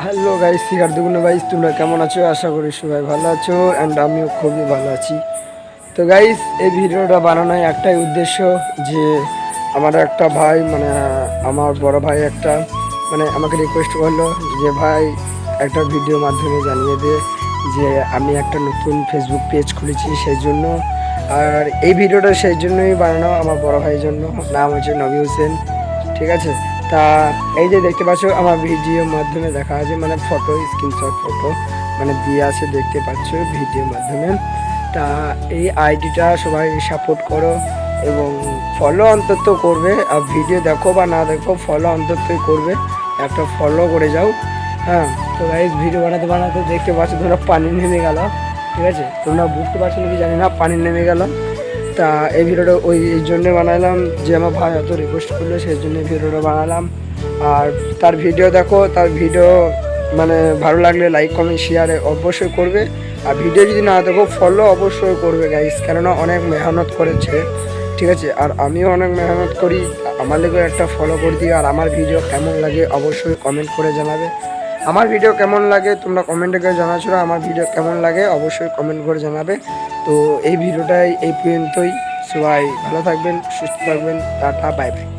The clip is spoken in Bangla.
হ্যালো গাইস, শিকার দুগুনো গাইস, তোমরা কেমন আছো? আশা করি সবাই ভালো আছো অ্যান্ড আমিও খুবই ভালো আছি। তো গাইস, এই ভিডিওটা বানানোর একটাই উদ্দেশ্য যে আমার একটা ভাই আমার বড় ভাই একটা আমাকে রিকোয়েস্ট করলো যে ভাই একটা ভিডিও মাধ্যমে জানিয়ে দে যে আমি একটা নতুন ফেসবুক পেজ খুলেছি সেই জন্য। আর এই ভিডিওটা সেই জন্যই বানানো, আমার বড় ভাইয়ের জন্য। নাম হচ্ছে নবী হোসেন, ঠিক আছে? তা এই যে দেখতে পাচ্ছ আমার ভিডিওর মাধ্যমে দেখা আছে ফটো স্ক্রিনশট ফটো দিয়ে আছে, দেখতে পাচ্ছ ভিডিওর মাধ্যমে। তা এই আইডিটা সবাই সাপোর্ট করো এবং ফলো অন্তত করবে। আর ভিডিও দেখো বা না দেখো, ফলো অন্ততই করবে, একটা ফলো করে যাও। হ্যাঁ, তো গাইস ভিডিও বানাতে বানাতে দেখতে পাচ্ছ তোমরা পানি নেমে গেল, ঠিক আছে? তোমরা বুঝতে পারছো নাকি জানি না, পানি নেমে গেল। তা এই ভিডিওটা এই জন্যে বানালাম যে আমার ভাই এত রিকোয়েস্ট করলো, সেই জন্য ভিডিওটা বানালাম। আর তার ভিডিও দেখো, তার ভিডিও ভালো লাগলে লাইক কমেন্ট শেয়ার অবশ্যই করবে। আর ভিডিও যদি না দেখো, ফলো অবশ্যই করবে গাইস, কেননা অনেক মেহনত করেছে, ঠিক আছে? আর আমিও অনেক মেহনত করি, আমার লেগে একটা ফলো করে দিও। আর আমার ভিডিও কেমন লাগে অবশ্যই কমেন্ট করে জানাবে। আমার ভিডিও কেমন লাগে তোমরা কমেন্টে করে জানাচ্ছো, আমার ভিডিও কেমন লাগে অবশ্যই কমেন্ট করে জানাবে। তো এই ভিডিওটাই এই পর্যন্তই। সবাই ভালো থাকবেন, সুস্থ থাকবেন, টাটা, বাই বাই।